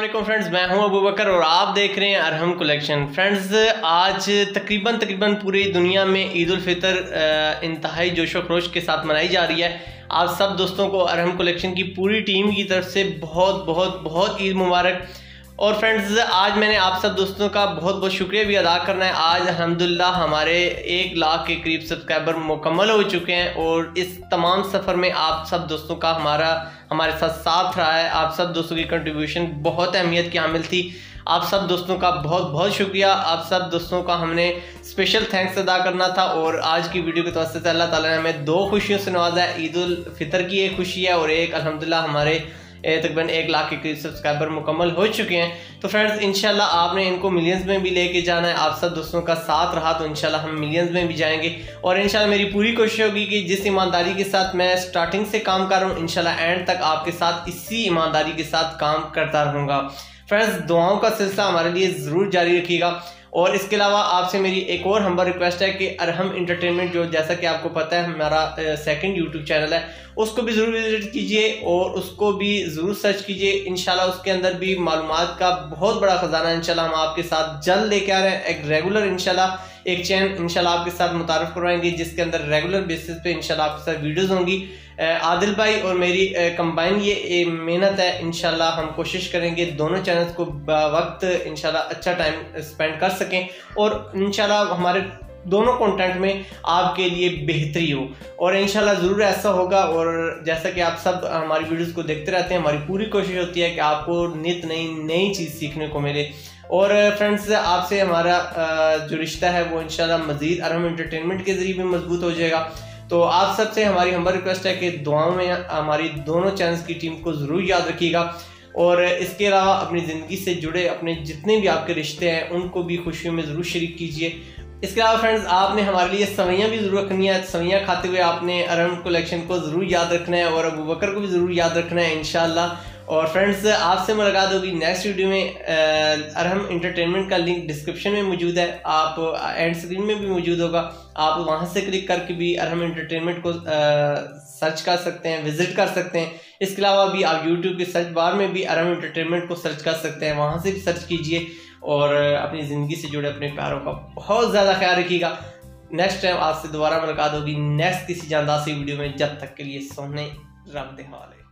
अस्सलाम फ्रेंड्स, मैं हूं अबू बकर और आप देख रहे हैं अरहम कलेक्शन। फ्रेंड्स, आज तकरीबन पूरी दुनिया में ईद उल फितर इंतहाई जोशो खरोश के साथ मनाई जा रही है। आप सब दोस्तों को अरहम कलेक्शन की पूरी टीम की तरफ से बहुत बहुत बहुत ईद मुबारक। और फ्रेंड्स, आज मैंने आप सब दोस्तों का बहुत बहुत शुक्रिया भी अदा करना है। आज अल्हम्दुलिल्लाह हमारे 1 लाख के करीब सब्सक्राइबर मुकम्मल हो चुके हैं और इस तमाम सफ़र में आप सब दोस्तों का हमारे साथ रहा है। आप सब दोस्तों की कंट्रीब्यूशन बहुत अहमियत की हामिल थी। आप सब दोस्तों का बहुत बहुत शुक्रिया। आप सब दोस्तों का हमने स्पेशल थैंक्स अदा करना था। और आज की वीडियो के तवस्सुत से अल्लाह ताला ने हमें 2 खुशियों से नवाजा है। ईद उल फितर की एक खुशी है और एक अल्हम्दुलिल्लाह हमारे तकरीबन 1 लाख के करीब सब्सक्राइबर मुकम्मल हो चुके हैं। तो फ्रेंड्स, इंशाल्लाह आपने इनको मिलियंस में भी लेके जाना है। आप सब दोस्तों का साथ रहा तो इंशाल्लाह हम मिलियंस में भी जाएंगे। और इंशाल्लाह मेरी पूरी कोशिश होगी कि जिस ईमानदारी के साथ मैं स्टार्टिंग से काम कर रहा हूँ, इंशाल्लाह एंड तक आपके साथ इसी ईमानदारी के साथ काम करता रहूँगा। फ्रेंड्स, दुआओं का सिलसिला हमारे लिए ज़रूर जारी रखिएगा। और इसके अलावा आपसे मेरी एक और हम्बल रिक्वेस्ट है कि अरहम एंटरटेनमेंट, जो जैसा कि आपको पता है हमारा सेकंड यूट्यूब चैनल है, उसको भी ज़रूर विजिट कीजिए और उसको भी ज़रूर सर्च कीजिए। इंशाल्लाह उसके अंदर भी मालूमात का बहुत बड़ा ख़जाना इंशाल्लाह हम आपके साथ जल्द लेके आ रहे हैं। एक रेगुलर इंशाल्लाह एक चैनल इंशाल्लाह आपके साथ मुतारफ़ करवाएंगे, जिसके अंदर रेगुलर बेसिस पे इंशाल्लाह आपके साथ वीडियोज़ होंगी। आदिल भाई और मेरी कंबाइन ये मेहनत है। इंशाल्लाह हम कोशिश करेंगे दोनों चैनल्स को वक्त इंशाल्लाह अच्छा टाइम स्पेंड कर सकें और इंशाल्लाह हमारे दोनों कंटेंट में आपके लिए बेहतरी हो। और इंशाल्लाह ज़रूर ऐसा होगा। और जैसा कि आप सब हमारी वीडियोस को देखते रहते हैं, हमारी पूरी कोशिश होती है कि आपको नित नई चीज़ सीखने को मिले। और फ्रेंड्स, आपसे हमारा जो रिश्ता है वो इंशाल्लाह मज़ीद अरहम एंटरटेनमेंट के ज़रिए भी मजबूत हो जाएगा। तो आप सबसे हमारी हम्बल रिक्वेस्ट है कि दुआओं में हमारी दोनों चैनल्स की टीम को ज़रूर याद रखिएगा। और इसके अलावा अपनी ज़िंदगी से जुड़े अपने जितने भी आपके रिश्ते हैं उनको भी खुशियों में ज़रूर शरीक कीजिए। इसके अलावा फ्रेंड्स, आपने हमारे लिए सवैयाँ भी ज़रूर रखनी है। सवैयाँ खाते हुए आपने अरहम कलेक्शन को ज़रूर याद रखना है और अबू बकर को भी ज़रूर याद रखना है इंशाल्लाह। और फ्रेंड्स, आपसे मुलाकात होगी नेक्स्ट वीडियो में। अरहम एंटरटेनमेंट का लिंक डिस्क्रिप्शन में मौजूद है, आप एंड स्क्रीन में भी मौजूद होगा। आप वहां से क्लिक करके भी अरहम एंटरटेनमेंट को सर्च कर सकते हैं, विजिट कर सकते हैं। इसके अलावा भी आप यूट्यूब के सर्च बार में भी अरहम एंटरटेनमेंट को सर्च कर सकते हैं, वहां से भी सर्च कीजिए। और अपनी ज़िंदगी से जुड़े अपने प्यारों का बहुत ज़्यादा ख्याल रखिएगा। नेक्स्ट टाइम आपसे दोबारा मुलाकात होगी नेक्स्ट किसी जानदार सी वीडियो में। जब तक के लिए सोने रब दे हवाले।